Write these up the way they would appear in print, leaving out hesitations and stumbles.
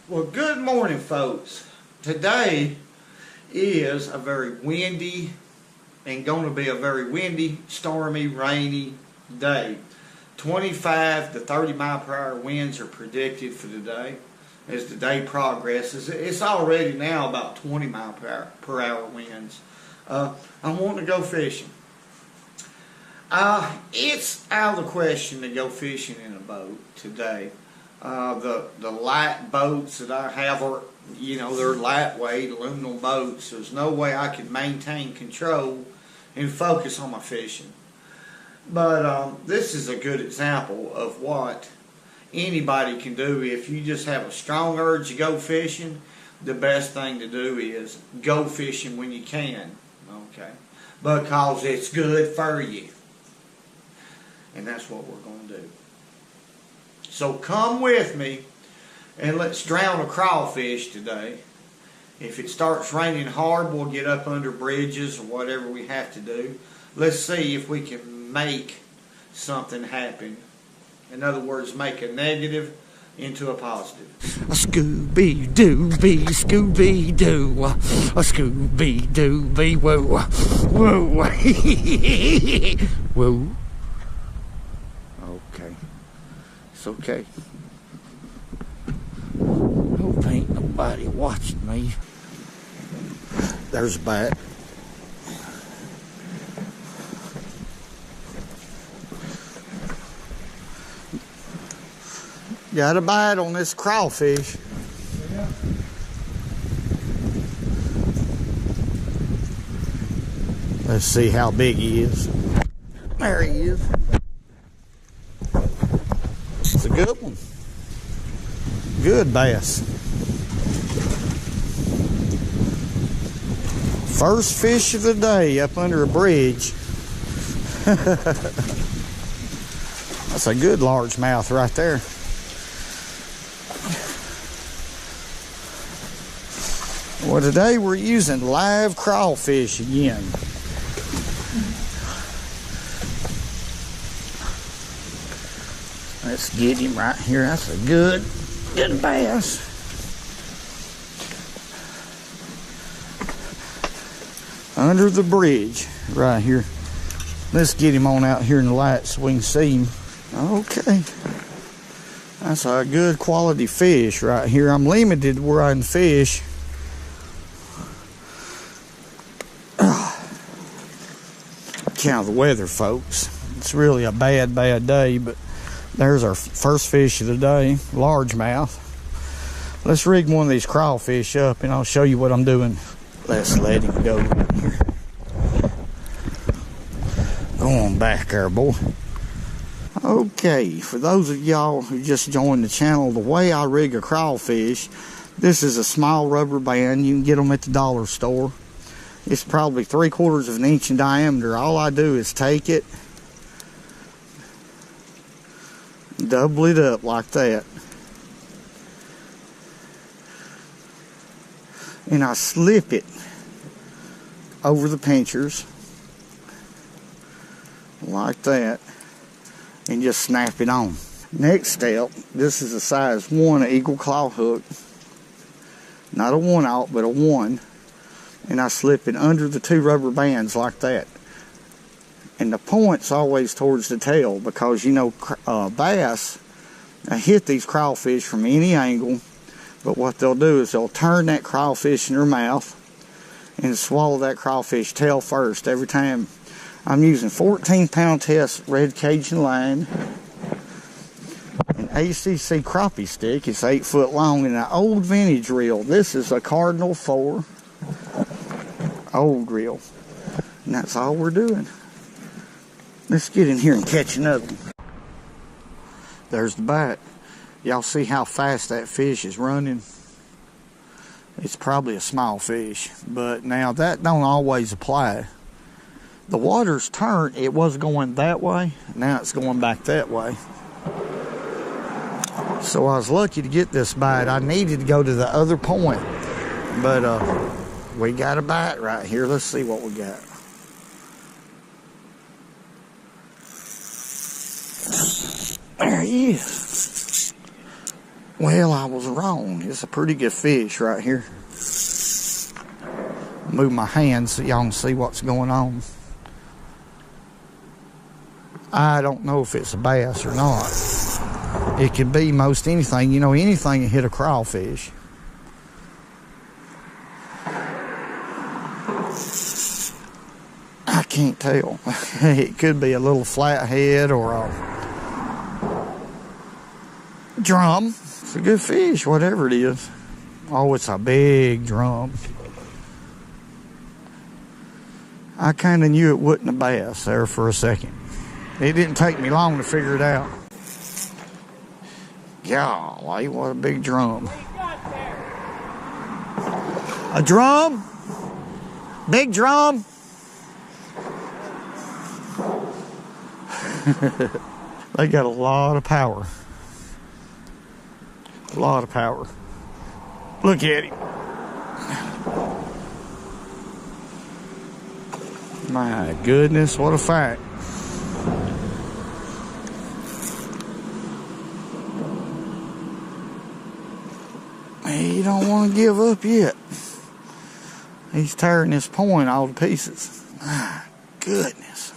Well, good morning, folks. Today is a very windy and going to be a very windy, stormy, rainy day. 25 to 30 mile per hour winds are predicted for today as the day progresses. It's already now about 20 mile per hour winds. I'm wanting to go fishing. It's out of the question to go fishing in a boat today. The light boats that I have are, they're lightweight aluminum boats. There's no way I could maintain control and focus on my fishing. But this is a good example of what anybody can do if you just have a strong urge to go fishing. The best thing to do is go fishing when you can, okay? Because it's good for you. And that's what we're going to do. So come with me and let's drown a crawfish today. If it starts raining hard, we'll get up under bridges or whatever we have to do. Let's see if we can make something happen. In other words, make a negative into a positive. A Scooby-Doo-bee, Scooby-Doo, a Scooby-Doo-bee, woo, woo, woo. Okay. It's okay. Hope ain't nobody watching me. There's a bite. Got a bite on this crawfish. Yeah. Let's see how big he is. There he is. It's a good one. Good bass. First fish of the day up under a bridge. That's a good largemouth right there. Well, today we're using live crawfish again. Let's get him right here. That's a good bass. Under the bridge right here. Let's get him on out here in the light so we can see him. Okay. That's a good quality fish right here. I'm limited where I can fish. Count the weather, folks. It's really a bad day, but there's our first fish of the day, largemouth. Let's rig one of these crawfish up and I'll show you what I'm doing. Let's let him go here. Go on back there, boy. Okay, for those of y'all who just joined the channel, the way I rig a crawfish, this is a small rubber band. You can get them at the dollar store. It's probably 3/4 of an inch in diameter. All I do is take it, double it up like that, and I slip it over the pinchers like that and just snap it on. Next step, this is a size 1 eagle claw hook, not a 1/0 but a 1. And I slip it under the 2 rubber bands like that. And the point's always towards the tail because, bass hit these crawfish from any angle. But what they'll do is they'll turn that crawfish in their mouth and swallow that crawfish tail first every time. I'm using 14-pound test red Cajun line, an ACC crappie stick. It's 8 foot long, and an old vintage reel. This is a Cardinal 4. Old reel, and that's all we're doing. Let's get in here and catch another one. There's the bite. Y'all see how fast that fish is running? It's probably a small fish, but now that don't always apply. The water's turned. It was going that way, now it's going back that way. So I was lucky to get this bite. I needed to go to the other point, but we got a bite right here. Let's see what we got. There he is. Well, I was wrong. It's a pretty good fish right here. Move my hands so y'all can see what's going on. I don't know if it's a bass or not. It could be most anything. You know, anything can hit a crawfish. I can't tell. It could be a little flathead or a drum. It's a good fish, whatever it is. Oh, it's a big drum. I kind of knew it wasn't a bass there for a second. It didn't take me long to figure it out. Golly, what a big drum. A drum? Big drum? They got a lot of power. A lot of power. Look at him. My goodness, what a fight. He don't want to give up yet. He's tearing this point all to pieces. My goodness.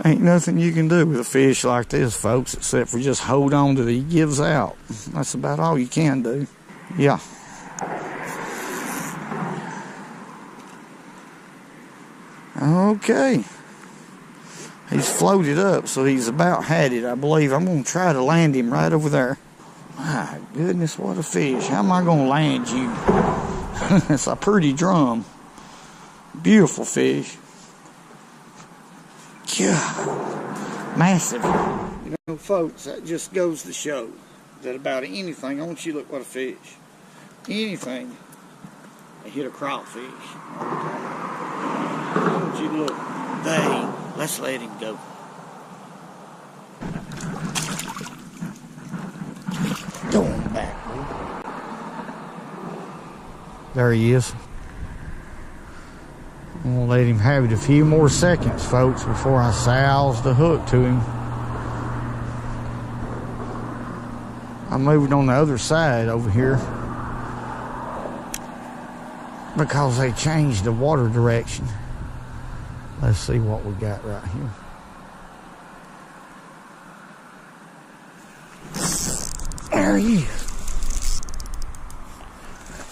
Ain't nothing you can do with a fish like this, folks, except for just hold on till he gives out. That's about all you can do. Yeah. Okay. He's floated up, so he's about had it, I believe. I'm going to try to land him right over there. My goodness, what a fish. How am I going to land you? It's a pretty drum. Beautiful fish. God, massive. You know, folks, that just goes to show that about anything, I want you to look what a fish. Anything, they hit a crawfish. I want you to look. Let's let him go. Going back. There he is. I'm going to let him have it a few more seconds, folks, before I souse the hook to him. I moved on the other side over here because they changed the water direction. Let's see what we got right here. There he is.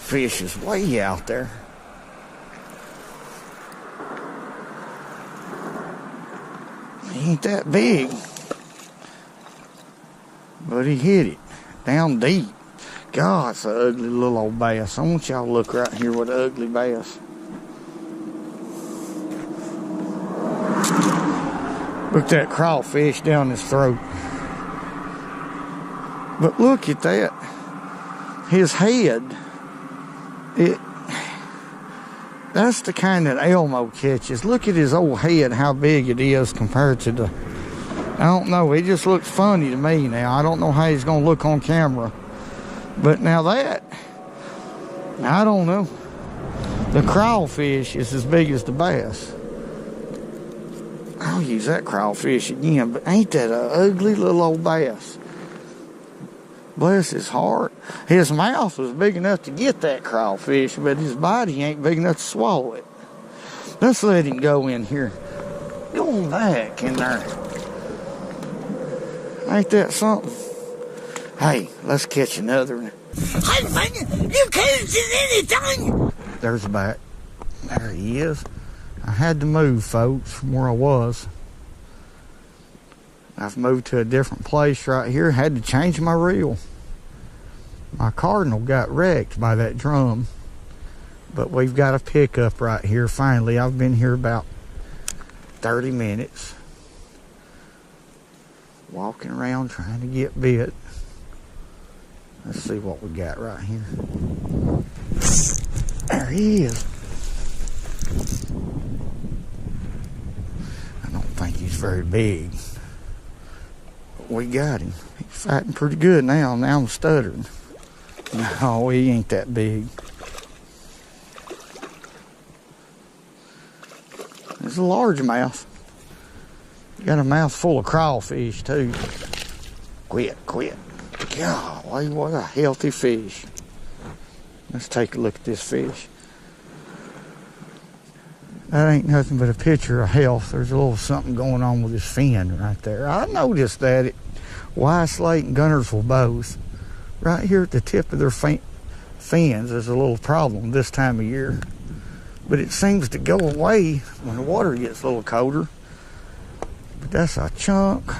Fish is way out there. He ain't that big, but he hit it down deep. God, it's an ugly little old bass. I want y'all to look right here with an ugly bass. Look at that crawfish down his throat. But look at that. His head. That's the kind that Elmo catches. Look at his old head, how big it is compared to the... I don't know. It just looks funny to me now. I don't know how he's going to look on camera. But now that... I don't know. The crawfish is as big as the bass. I'll use that crawfish again, but ain't that an ugly little old bass? Bless his heart. His mouth was big enough to get that crawfish, but his body ain't big enough to swallow it. Let's let him go in here. Go back in there. Ain't that something? Hey, let's catch another one. Hey, man, you catching anything? There's a back. There he is. I had to move, folks, from where I was. I've moved to a different place right here. Had to change my reel. My cardinal got wrecked by that drum. But we've got a pickup right here finally. I've been here about 30 minutes. Walking around trying to get bit. Let's see what we got right here. There he is. I don't think he's very big. But we got him. He's fighting pretty good now. Now I'm stuttering. No, he ain't that big. It's a largemouth. Got a mouth full of crawfish too. Quit. Golly, what a healthy fish. Let's take a look at this fish. That ain't nothing but a picture of health. There's a little something going on with his fin right there. I noticed that at Weiss Lake and Guntersville both. Right here at the tip of their fins there's a little problem this time of year. But it seems to go away when the water gets a little colder. But that's a chunk.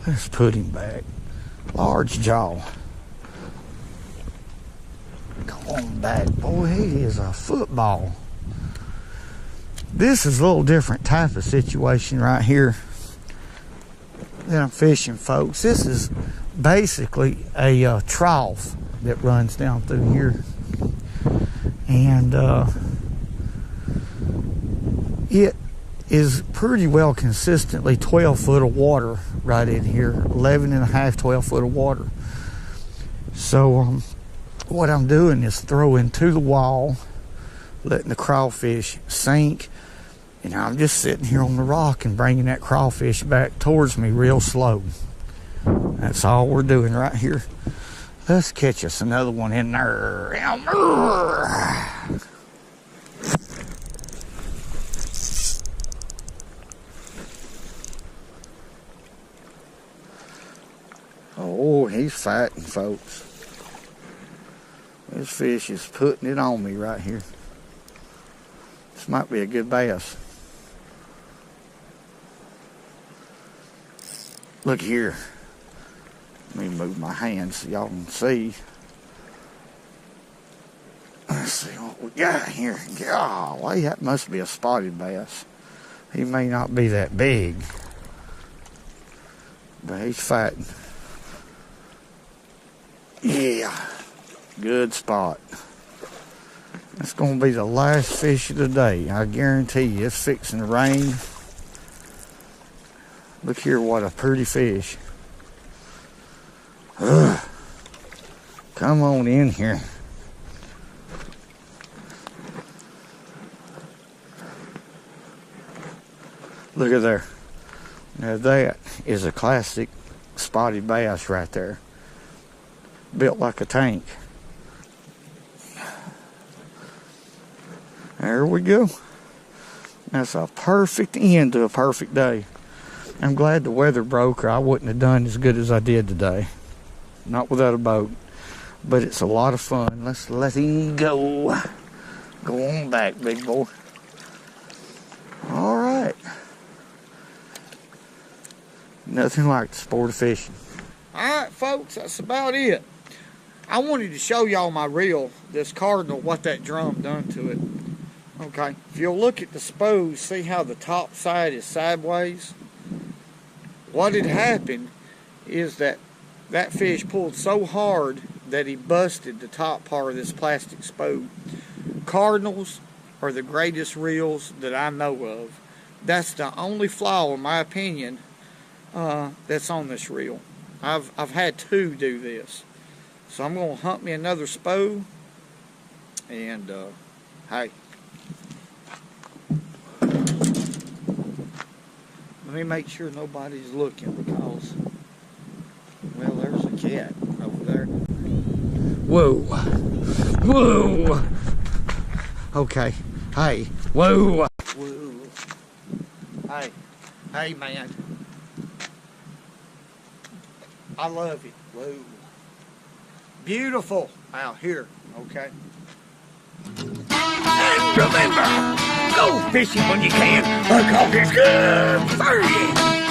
Let's put him back. Large jaw. Go on back, boy. He is a football. This is a little different type of situation right here that I'm fishing, folks. This is basically a trough that runs down through here. And it is pretty well consistently 12 foot of water right in here. 11 and a half, 12 foot of water. So what I'm doing is throwing to the wall, letting the crawfish sink, and I'm just sitting here on the rock and bringing that crawfish back towards me real slow. That's all we're doing right here. Let's catch us another one in there. Oh, he's fighting, folks. This fish is putting it on me right here. This might be a good bass. Look here. Let me move my hands so y'all can see. Let's see what we got here. Golly, that must be a spotted bass. He may not be that big, but he's fighting. Yeah, good spot. That's going to be the last fish of the day. I guarantee you it's fixing to rain. Look here, what a pretty fish. Ugh. Come on in here. Look at there. Now that is a classic spotted bass right there. Built like a tank. There we go. That's a perfect end to a perfect day. I'm glad the weather broke, or I wouldn't have done as good as I did today. Not without a boat. But it's a lot of fun. Let's let him go. Go on back, big boy. All right. Nothing like the sport of fishing. All right, folks, that's about it. I wanted to show y'all my reel, this cardinal, what that drum done to it. Okay, if you'll look at the spose, see how the top side is sideways? What had happened is that fish pulled so hard that he busted the top part of this plastic spode. Cardinals are the greatest reels that I know of. That's the only flaw, in my opinion, that's on this reel. I've had two do this. So I'm going to hunt me another spode. And, hey. Let me make sure nobody's looking because, well, there's a cat over there. Whoa. Whoa. Okay. Hey. Whoa. Whoa. Hey. Hey, man. I love it. Whoa. Beautiful out here. Okay. And remember, go fishing when you can because it's good for you.